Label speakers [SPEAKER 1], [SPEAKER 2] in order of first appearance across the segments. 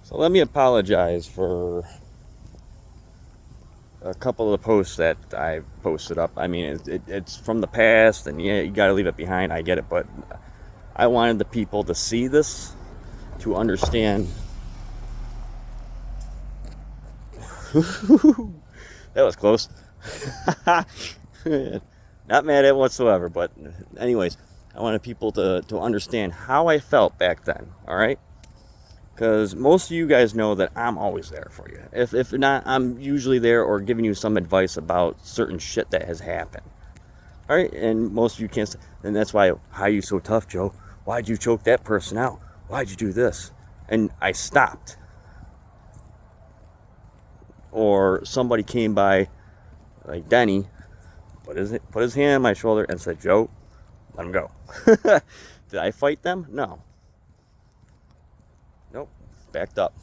[SPEAKER 1] So let me apologize for a couple of the posts that I posted up. I mean, it's from the past, and yeah, you got to leave it behind. I get it, but I wanted the people to see this, to understand. That was close. Not mad at it whatsoever, but anyways, I wanted people to understand how I felt back then, all right? Because most of you guys know that I'm always there for you. If not, I'm usually there or giving you some advice about certain shit that has happened. All right, and most of you can't. And that's why, how are you so tough, Joe? Why'd you choke that person out? Why'd you do this? And I stopped. Or somebody came by, like Denny, put his hand on my shoulder and said, Joe, let him go. Did I fight them? No. Nope. Backed up.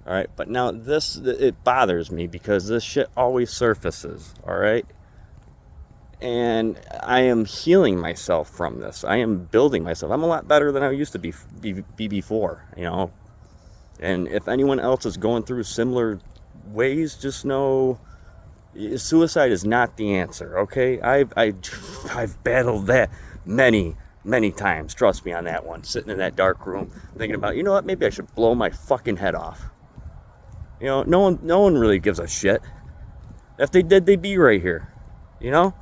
[SPEAKER 1] All right, but now it bothers me because this shit always surfaces, all right? And I am healing myself from this. I am building myself. I'm a lot better than I used to be before, you know? And if anyone else is going through similar ways, just know suicide is not the answer, okay? I've battled that many times. Trust me on that one. Sitting in that dark room, thinking about, you know what? Maybe I should blow my fucking head off. You know, no one really gives a shit. If they did, they'd be right here. You know.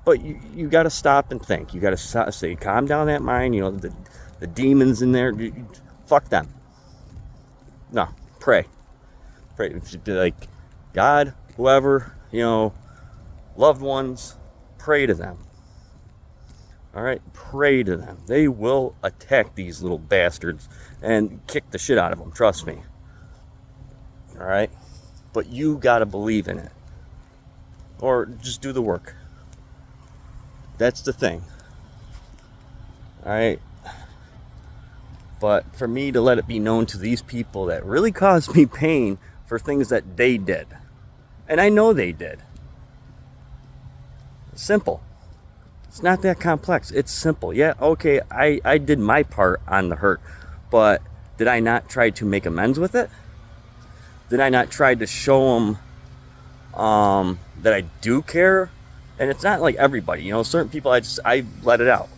[SPEAKER 1] But you got to stop and think. You got to say, calm down that mind. You know, the demons in there. Fuck them. No, pray. Be like, God, whoever, you know, loved ones, pray to them. All right, pray to them. They will attack these little bastards and kick the shit out of them. Trust me. All right, but you gotta believe in it, or just do the work. That's the thing. All right. But for me to let it be known to these people that really caused me pain for things that they did, and I know they did. Simple. It's not that complex. It's simple. Yeah, okay, I did my part on the hurt, but did I not try to make amends with it? Did I not try to show them that I do care? And it's not like everybody, you know, certain people I let it out.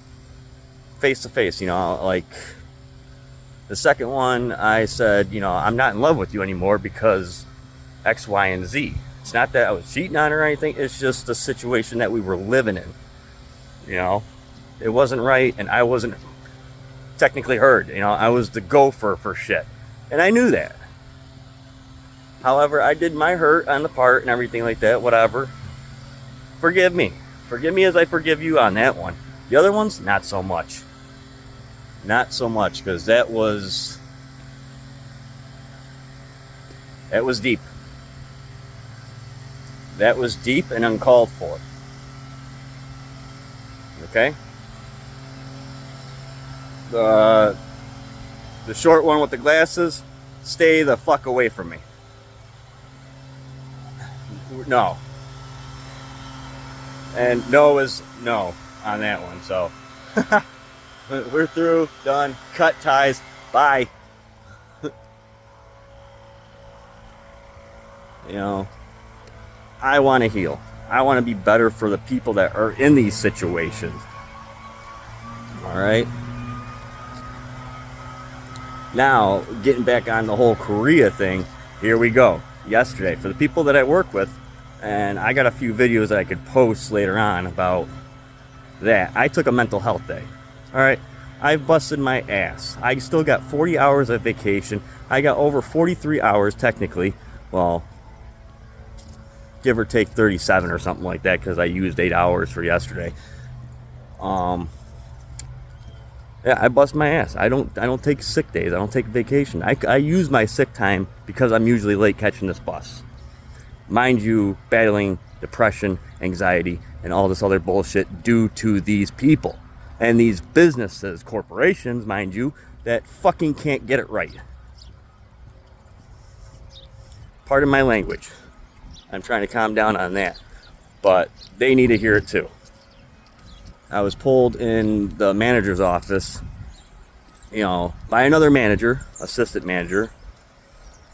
[SPEAKER 1] Face to face, you know, like the second one I said, you know, I'm not in love with you anymore because X, Y, and Z. It's not that I was cheating on her or anything, it's just the situation that we were living in. You know, it wasn't right, and I wasn't technically heard. You know, I was the gopher for shit, and I knew that. However, I did my hurt on the part and everything like that, whatever. Forgive me as I forgive you on that one. The other ones, not so much, because that was deep. That was deep and uncalled for. Okay? The short one with the glasses, stay the fuck away from me. No. And no is no on that one, so. We're through, done, cut ties, bye. You know, I want to heal. I want to be better for the people that are in these situations. All right. Now, getting back on the whole Korea thing, here we go. Yesterday, for the people that I work with, and I got a few videos that I could post later on about that. I took a mental health day. All right. I've busted my ass. I still got 40 hours of vacation. I got over 43 hours technically. Well, give or take 37 or something like that, because I used 8 hours for yesterday. Yeah, I bust my ass. I don't take sick days. I don't take vacation. I use my sick time because I'm usually late catching this bus. Mind you, battling depression, anxiety, and all this other bullshit due to these people and these businesses, corporations, mind you, that fucking can't get it right. Pardon my language. I'm trying to calm down on that, but they need to hear it too. I was pulled in the manager's office by another manager, assistant manager,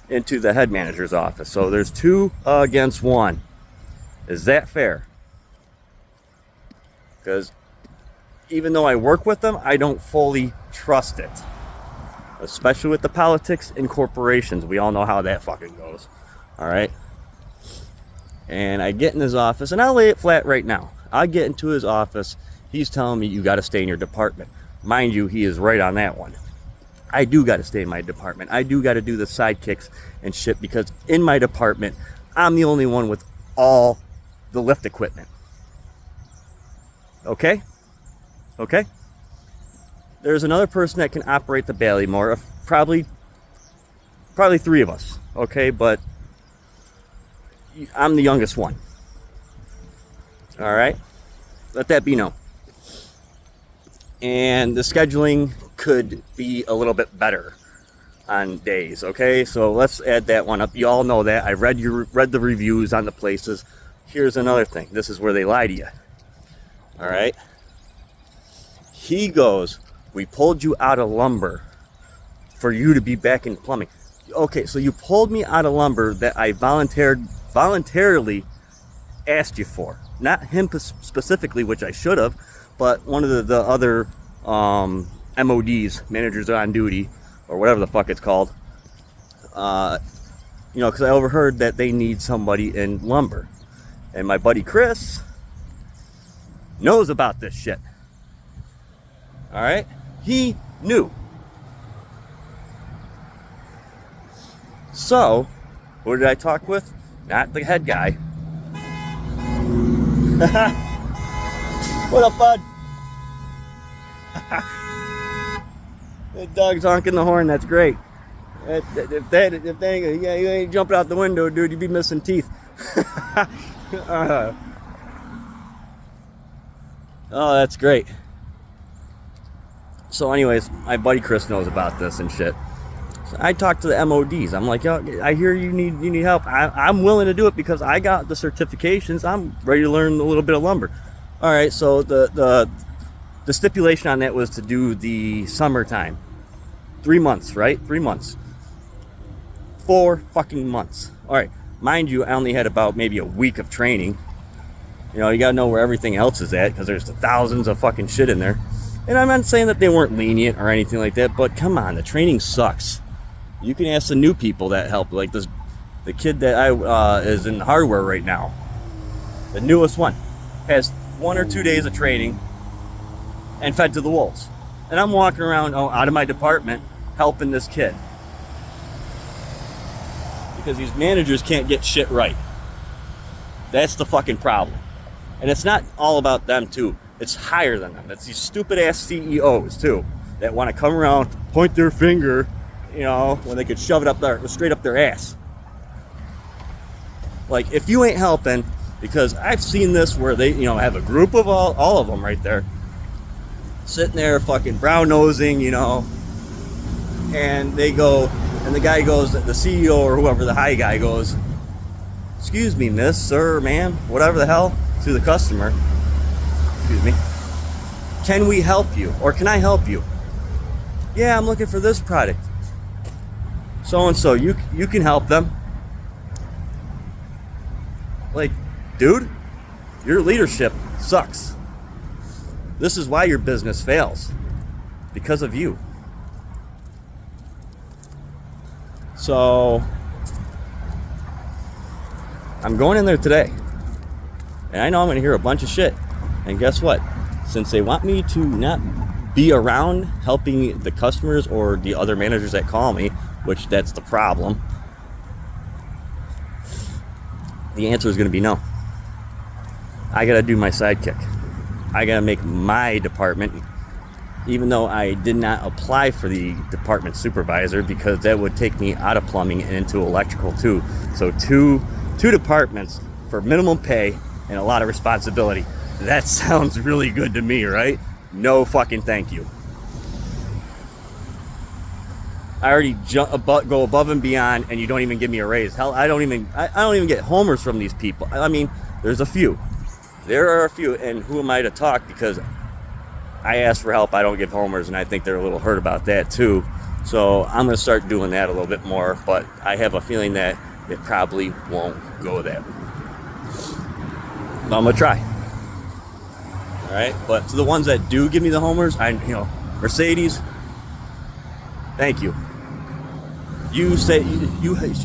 [SPEAKER 1] into the head manager's office. So there's 2 against 1. Is that fair? Because even though I work with them, I don't fully trust it. Especially with the politics in corporations. We all know how that fucking goes. Alright? And I get in his office, and I'll lay it flat right now. I get into his office. He's telling me you got to stay in your department. Mind you, he is right on that one. I do got to stay in my department. I do got to do the sidekicks and shit because in my department, I'm the only one with all the lift equipment. Okay? Okay? There's another person that can operate the Ballymore. Probably 3 of us. Okay? But I'm the youngest one. Alright? Let that be known. And the scheduling could be a little bit better on days, okay? So let's add that one up. You all know that. I read the reviews on the places. Here's another thing. This is where they lie to you. All right? He goes, we pulled you out of lumber for you to be back in plumbing. Okay, so you pulled me out of lumber that I voluntarily asked you for. Not him specifically, which I should have, but one of the other MODs, managers on duty, or whatever the fuck it's called. Because I overheard that they need somebody in lumber. And my buddy Chris knows about this shit. Alright? He knew. So, who did I talk with? Not the head guy. What up, bud? The dog's honking the horn. That's great. If you ain't jumping out the window, dude, you'd be missing teeth. Oh, that's great. So, anyways, my buddy Chris knows about this and shit. So I talked to the MODs. I'm like, yo, I hear you need help. I'm willing to do it because I got the certifications. I'm ready to learn a little bit of lumber. All right, so the stipulation on that was to do the summertime. 3 months, right? 3 months. 4 fucking months. All right, mind you, I only had about maybe a week of training. You gotta know where everything else is at because there's thousands of fucking shit in there. And I'm not saying that they weren't lenient or anything like that, but come on, the training sucks. You can ask the new people that help, like the kid that is in hardware right now. The newest one has 1 or 2 days of training and fed to the wolves. And I'm walking around out of my department helping this kid. Because these managers can't get shit right. That's the fucking problem. And it's not all about them too. It's higher than them. It's these stupid ass CEOs too that want to come around, point their finger, when they could shove it straight up their ass. Like, if you ain't helping, because I've seen this where they, have a group of all of them right there, sitting there fucking brown nosing, and they go, and the guy goes, the CEO or whoever, the high guy goes, excuse me, miss, sir, ma'am, whatever the hell, to the customer, excuse me, can we help you? Or can I help you? Yeah, I'm looking for this product. So-and-so, you can help them. Like, dude, your leadership sucks. This is why your business fails. Because of you. So, I'm going in there today. And I know I'm going to hear a bunch of shit. And guess what? Since they want me to not be around helping the customers or the other managers that call me, which that's the problem, the answer is going to be no. I got to do my sidekick. I got to make my department, even though I did not apply for the department supervisor, because that would take me out of plumbing and into electrical too. So two departments for minimum pay and a lot of responsibility. That sounds really good to me, right? No fucking thank you. I already go above and beyond, and you don't even give me a raise. Hell, I don't even get homers from these people. I mean, there's a few. There are a few, and who am I to talk? Because I ask for help, I don't give homers, and I think they're a little hurt about that too. So I'm going to start doing that a little bit more, but I have a feeling that it probably won't go that way. But I'm going to try. All right, but to the ones that do give me the homers, Mercedes, thank you. You say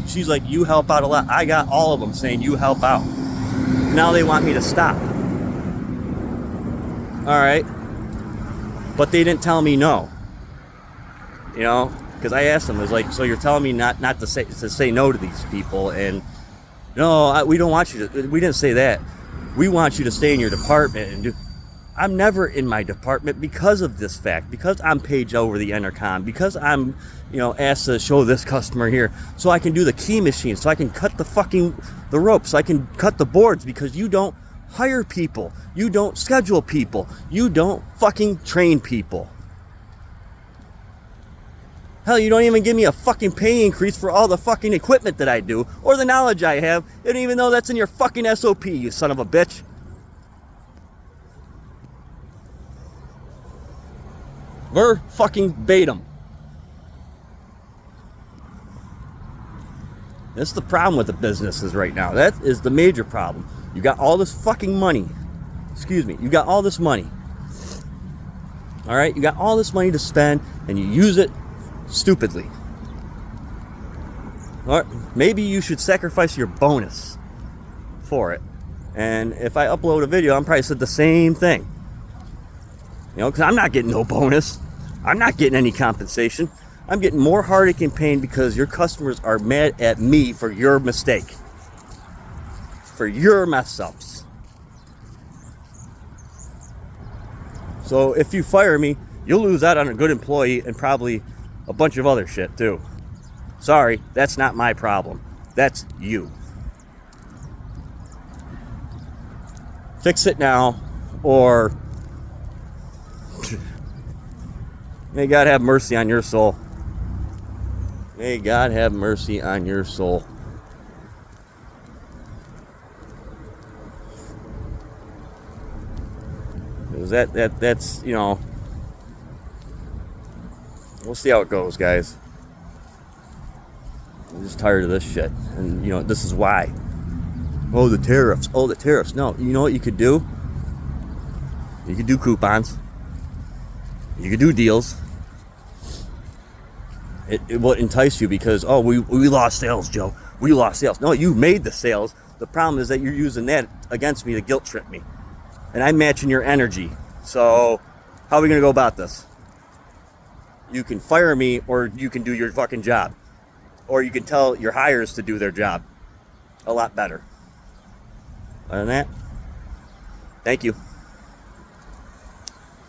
[SPEAKER 1] she's like, you help out a lot. I got all of them saying you help out. Now they want me to stop. All right, but they didn't tell me no. Because I asked them, it was like, so you're telling me not to say no to these people? And no, we don't want you to. We didn't say that. We want you to stay in your department and do. I'm never in my department because of this fact, because I'm paged over the intercom, because I'm, asked to show this customer here, so I can do the key machine, so I can cut the ropes, so I can cut the boards, because you don't hire people, you don't schedule people, you don't fucking train people. Hell, you don't even give me a fucking pay increase for all the fucking equipment that I do, or the knowledge I have, and even though that's in your fucking SOP, you son of a bitch. Verbatim. That's the problem with the businesses right now. That is the major problem. You got all this fucking money. You got all this money. All right? You got all this money to spend, and you use it stupidly. All right? Maybe you should sacrifice your bonus for it. And if I upload a video, I'm probably said the same thing. Because I'm not getting no bonus. I'm not getting any compensation. I'm getting more heartache and pain because your customers are mad at me for your mistake. For your mess ups. So if you fire me, you'll lose out on a good employee and probably a bunch of other shit too. Sorry, that's not my problem. That's you. Fix it now, or may God have mercy on your soul. May God have mercy on your soul. Because that's, we'll see how it goes, guys. I'm just tired of this shit. And, this is why. Oh, the tariffs. No, you know what you could do? You could do coupons. You could do deals. It will entice you because, we lost sales, Joe. We lost sales. No, you made the sales. The problem is that you're using that against me to guilt trip me. And I'm matching your energy. So, how are we going to go about this? You can fire me, or you can do your fucking job. Or you can tell your hires to do their job a lot better. Other than that, thank you.